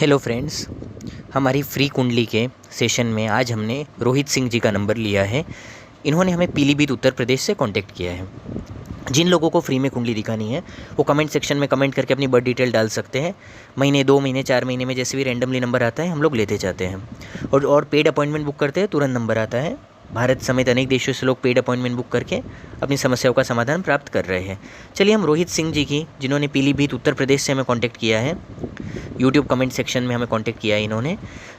Hello friends, हमारी free कुंडली के सेशन में आज हमने रोहित सिंह जी का नंबर लिया है। इन्होंने हमें पीलीभीत उत्तर प्रदेश से कांटेक्ट किया है। जिन लोगों को फ्री में कुंडली दिखानी है वो कमेंट सेक्शन में कमेंट करके अपनी बर्थ डिटेल डाल सकते हैं। महीने 2 महीने 4 महीने में जैसे भी रैंडमली नंबर आता है हम लोग लेते जाते हैं और पेड अपॉइंटमेंट बुक करते हैं, तुरंत नंबर आता है। भारत समेत अनेक देशों से लोग पेड अपॉइंटमेंट बुक करके अपनी समस्याओं का समाधान प्राप्त कर रहे हैं। चलिए हम रोहित सिंह जी की, जिन्होंने पीलीभीत उत्तर प्रदेश से हमें कॉन्टैक्ट किया है, यूट्यूब कमेंट सेक्शन में हमें कांटेक्ट किया है इन्होंने।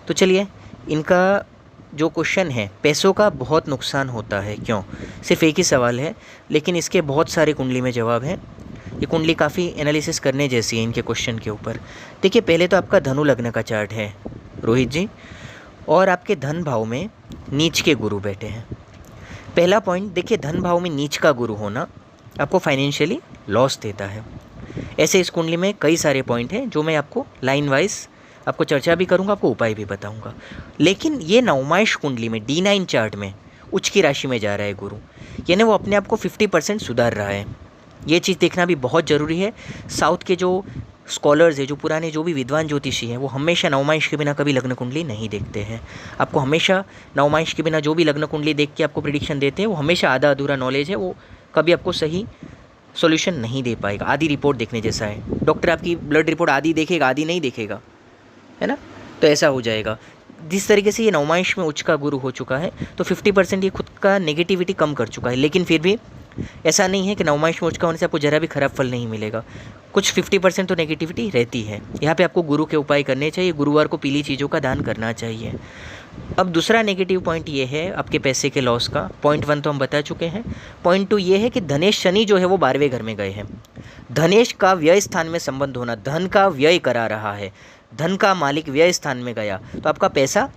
तो चलिए इनका जो क्वेश्चन है, पैसों का बहुत नुकसान होता है क्यों, सिर्फ एक ही सवाल है लेकिन इसके बहुत सारे कुंडली में जवाब है। ये कुंडली काफ़ी एनालिसिस करने जैसी है इनके क्वेश्चन के ऊपर। देखिए, पहले तो आपका धनु लग्न का चार्ट है रोहित जी, और आपके धन भाव में नीच के गुरु बैठे हैं। पहला पॉइंट देखिए, धन भाव में नीच का गुरु होना आपको फाइनेंशियली लॉस देता है। ऐसे इस कुंडली में कई सारे पॉइंट हैं जो मैं आपको लाइन वाइज आपको चर्चा भी करूंगा, आपको उपाय भी बताऊंगा। लेकिन ये नवमाइश कुंडली में D9 चार्ट में उच्च की राशि में जा रहा है गुरु, यानी वो अपने आप को 50% सुधार रहा है। ये चीज़ देखना भी बहुत ज़रूरी है। साउथ के जो स्कॉलर्स है, जो पुराने जो भी विद्वान ज्योतिषी हैं, वो हमेशा नवमाइश के बिना कभी लग्न कुंडली नहीं देखते हैं। आपको हमेशा नवमाइश के बिना जो भी लग्न कुंडली देख के आपको प्रिडिक्शन देते हैं वो हमेशा आधा अधूरा नॉलेज है, वो कभी आपको सही सॉल्यूशन नहीं दे पाएगा। आधी रिपोर्ट देखने जैसा है। डॉक्टर आपकी ब्लड रिपोर्ट आधी देखेगा, आधी नहीं देखेगा, है ना, तो ऐसा हो जाएगा। जिस तरीके से ये नवमाइश में उच्च का गुरु हो चुका है तो 50% ये खुद का नेगेटिविटी कम कर चुका है। लेकिन फिर भी ऐसा नहीं है कि नवमाइश में उच्च का होने से आपको जरा भी खराब फल नहीं मिलेगा। कुछ 50% तो नेगेटिविटी रहती है। यहाँ पे आपको गुरु के उपाय करने चाहिए। गुरुवार को पीली चीज़ों का दान करना चाहिए। अब दूसरा नेगेटिव पॉइंट ये है आपके पैसे के लॉस का। पॉइंट 1 तो हम बता चुके हैं। पॉइंट 2 ये है कि धनेश शनि जो है वो 12वें घर में गए हैं। धनेश का व्यय स्थान में संबंध होना, धन का व्यय करा रहा है। धन का मालिक व्यय स्थान में गया तो आपका पैसा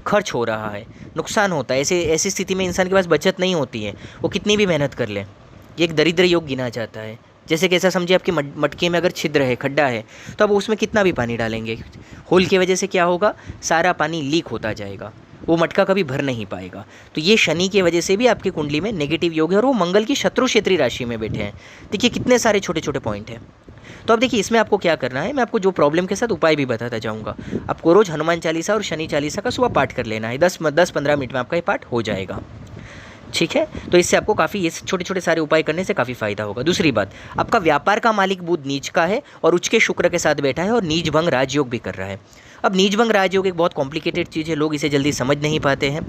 खर्च हो रहा है, नुकसान होता है। ऐसी स्थिति में इंसान के पास बचत नहीं होती है, वो कितनी भी मेहनत कर ले। ये एक दरिद्र योग गिना जाता है। जैसे कि ऐसा समझिए, आपकी मटके में अगर छिद्र है, खड्डा है, तो अब उसमें कितना भी पानी डालेंगे, होल की वजह से क्या होगा, सारा पानी लीक होता जाएगा, वो मटका कभी भर नहीं पाएगा। तो ये शनि की वजह से भी आपकी कुंडली में नेगेटिव योग है और वो मंगल की शत्रु क्षेत्रीय राशि में बैठे हैं। देखिए कितने सारे छोटे छोटे पॉइंट हैं। तो अब देखिए, इसमें आपको क्या करना है, मैं आपको जो प्रॉब्लम के साथ उपाय भी बताता जाऊँगा। आपको रोज़ हनुमान चालीसा और शनि चालीसा का सुबह पाठ कर लेना है। 10-15 मिनट में आपका ये पाठ हो जाएगा, ठीक है। तो इससे आपको काफ़ी ये छोटे छोटे सारे उपाय करने से काफ़ी फायदा होगा। दूसरी बात, आपका व्यापार का मालिक बुध नीच का है और उच्च के शुक्र के साथ बैठा है और नीच भंग राजयोग भी कर रहा है। अब नीच भंग राजयोग एक बहुत कॉम्प्लिकेटेड चीज़ है, लोग इसे जल्दी समझ नहीं पाते हैं।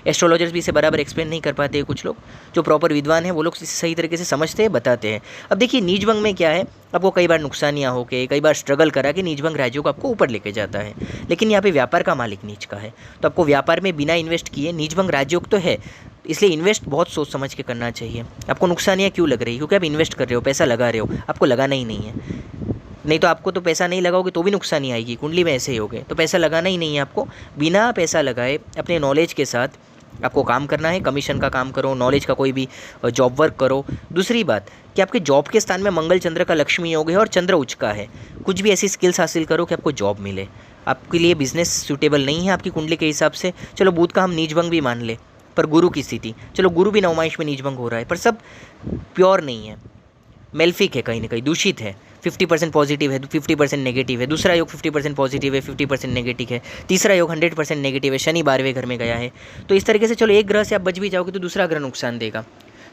एस्ट्रोलॉजर्स भी इसे बराबर एक्सप्लेन नहीं कर पाते हैं। कुछ लोग जो प्रॉपर विद्वान हैं वो लोग इसे सही तरीके से समझते हैं, बताते हैं। अब देखिए, नीच भंग में क्या है, आपको कई बार नुकसानियाँ होके, कई बार स्ट्रगल करा के नीच भंग राजयोग आपको ऊपर लेके जाता है। लेकिन यहाँ पे व्यापार का मालिक नीच का है, तो आपको व्यापार में बिना इन्वेस्ट किए, नीच भंग राजयोग तो है इसलिए इन्वेस्ट बहुत सोच समझ के करना चाहिए। आपको नुकसानियाँ क्यों लग रही है, क्योंकि आप इन्वेस्ट कर रहे हो, पैसा लगा रहे हो, आपको लगाना ही नहीं है। नहीं तो आपको तो पैसा नहीं लगाओगे तो भी नुकसान ही आएगी। कुंडली में ऐसे ही हो गए, तो पैसा लगाना ही नहीं है आपको। बिना पैसा लगाए अपने नॉलेज के साथ आपको काम करना है। कमीशन का काम करो, नॉलेज का कोई भी जॉब वर्क करो। दूसरी बात कि आपके जॉब के स्थान में मंगल चंद्र का लक्ष्मी योग है और चंद्र उच्च का है। कुछ भी ऐसी स्किल्स हासिल करो कि आपको जॉब मिले। आपके लिए बिजनेस सूटेबल नहीं है आपकी कुंडली के हिसाब से। चलो बुध का हम नीचभंग भी मान ले, पर गुरु की स्थिति, चलो गुरु भी नवमाइश में नीचभंग हो रहा है, पर सब प्योर नहीं है, मेल्फिक है, कहीं ना कहीं दूषित है। 50% पॉजिटिव है, 50% नेगेटिव है। दूसरा योग 50% पॉजिटिव है, 50% नेगेटिव है। तीसरा योग 100% नेगेटिव है, शनि 12वें घर में गया है। तो इस तरीके से चलो एक ग्रह से आप बच भी जाओगे तो दूसरा ग्रह नुकसान देगा।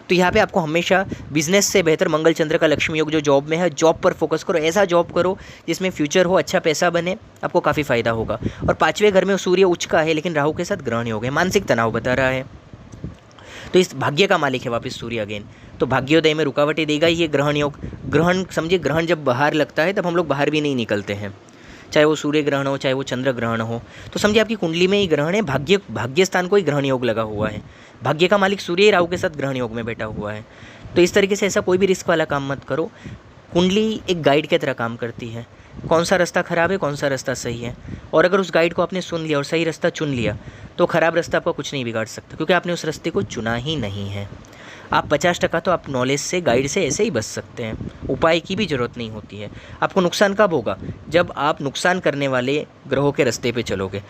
तो यहाँ पे आपको हमेशा बिजनेस से बेहतर मंगल चंद्र का लक्ष्मी योग जो जॉब में है, जॉब पर फोकस करो। ऐसा जॉब करो जिसमें फ्यूचर हो, अच्छा पैसा बने, आपको काफ़ी फायदा होगा। और 5वें घर में सूर्य उच्च का है लेकिन राहु के साथ ग्रहण योग है, मानसिक तनाव बता रहा है। तो इस भाग्य का मालिक है वापस सूर्य अगेन, तो भाग्योदय में रुकावटें देगा ये ग्रहण योग। ग्रहण समझिए, ग्रहण जब बाहर लगता है तब हम लोग बाहर भी नहीं निकलते हैं, चाहे वो सूर्य ग्रहण हो चाहे वो चंद्र ग्रहण हो। तो समझिए आपकी कुंडली में ही ग्रहण है, भाग्य स्थान को ही ग्रहण योग लगा हुआ है। भाग्य का मालिक सूर्य राहु के साथ ग्रहण योग में बैठा हुआ है। तो इस तरीके से ऐसा कोई भी रिस्क वाला काम मत करो। कुंडली एक गाइड की तरह काम करती है, कौन सा रास्ता ख़राब है, कौन सा रास्ता सही है। और अगर उस गाइड को आपने सुन लिया और सही रास्ता चुन लिया तो ख़राब रास्ता आपका कुछ नहीं बिगाड़ सकता, क्योंकि आपने उस रास्ते को चुना ही नहीं है। आप 50% तो आप नॉलेज से, गाइड से ऐसे ही बच सकते हैं, उपाय की भी ज़रूरत नहीं होती है। आपको नुकसान कब होगा, जब आप नुकसान करने वाले ग्रहों के रास्ते पे चलोगे।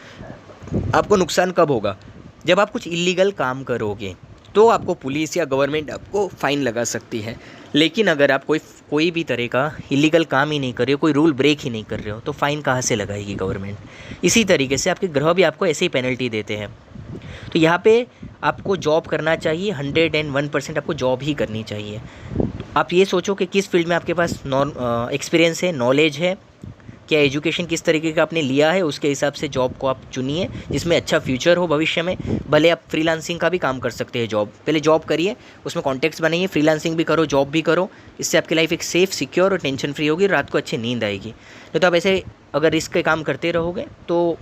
आपको नुकसान कब होगा, जब आप कुछ इलीगल काम करोगे, तो आपको पुलिस या गवर्नमेंट आपको फ़ाइन लगा सकती है। लेकिन अगर आप कोई भी तरह का इलीगल काम ही नहीं कर रहे हो, कोई रूल ब्रेक ही नहीं कर रहे हो, तो फ़ाइन कहाँ से लगाएगी गवर्नमेंट। इसी तरीके से आपके ग्रह भी आपको ऐसे ही पेनल्टी देते हैं। तो यहाँ पे आपको जॉब करना चाहिए, 101% आपको जॉब ही करनी चाहिए। आप ये सोचो कि किस फील्ड में आपके पास एक्सपीरियंस है, नॉलेज है, क्या एजुकेशन किस तरीके का आपने लिया है, उसके हिसाब से जॉब को आप चुनिए जिसमें अच्छा फ्यूचर हो भविष्य में। भले आप फ्रीलांसिंग का भी काम कर सकते हैं, पहले जॉब करिए, उसमें कॉन्टेक्ट्स बनाइए, फ्रीलांसिंग भी करो, जॉब भी करो। इससे आपकी लाइफ एक सेफ़, सिक्योर और टेंशन फ्री होगी, रात को अच्छी नींद आएगी। नहीं तो आप ऐसे अगर रिस्क के काम करते रहोगे तो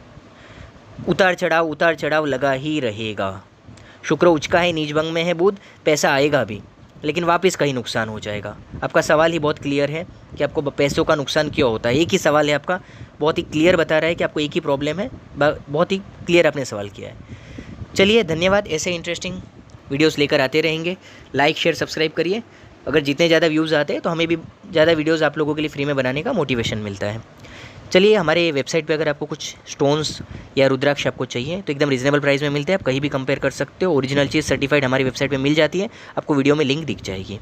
उतार चढ़ाव लगा ही रहेगा। शुक्र उचका है, नीच भंग में है बुध, पैसा आएगा भी लेकिन वापस कहीं नुकसान हो जाएगा। आपका सवाल ही बहुत क्लियर है कि आपको पैसों का नुकसान क्यों होता है। एक ही सवाल है आपका, बहुत ही क्लियर बता रहा है कि आपको एक ही प्रॉब्लम है, बहुत ही क्लियर आपने सवाल किया है। चलिए धन्यवाद, ऐसे इंटरेस्टिंग वीडियोस लेकर आते रहेंगे। लाइक शेयर सब्सक्राइब करिए। अगर जितने ज़्यादा व्यूज़ आते हैं तो हमें भी ज़्यादा वीडियोज़ आप लोगों के लिए फ्री में बनाने का मोटिवेशन मिलता है। चलिए, हमारे वेबसाइट पे अगर आपको कुछ स्टोन्स या रुद्राक्ष आपको चाहिए तो एकदम रीज़नेबल प्राइस में मिलते हैं, आप कहीं भी कंपेयर कर सकते हो। ओरिजिनल चीज़ सर्टिफाइड हमारी वेबसाइट पे मिल जाती है, आपको वीडियो में लिंक दिख जाएगी।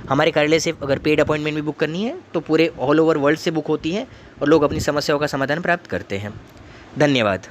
हमारे कार्यालय से अगर पेड अपॉइंटमेंट भी बुक करनी है तो पूरे ऑल ओवर वर्ल्ड से बुक होती है और लोग अपनी समस्याओं का समाधान प्राप्त करते हैं। धन्यवाद।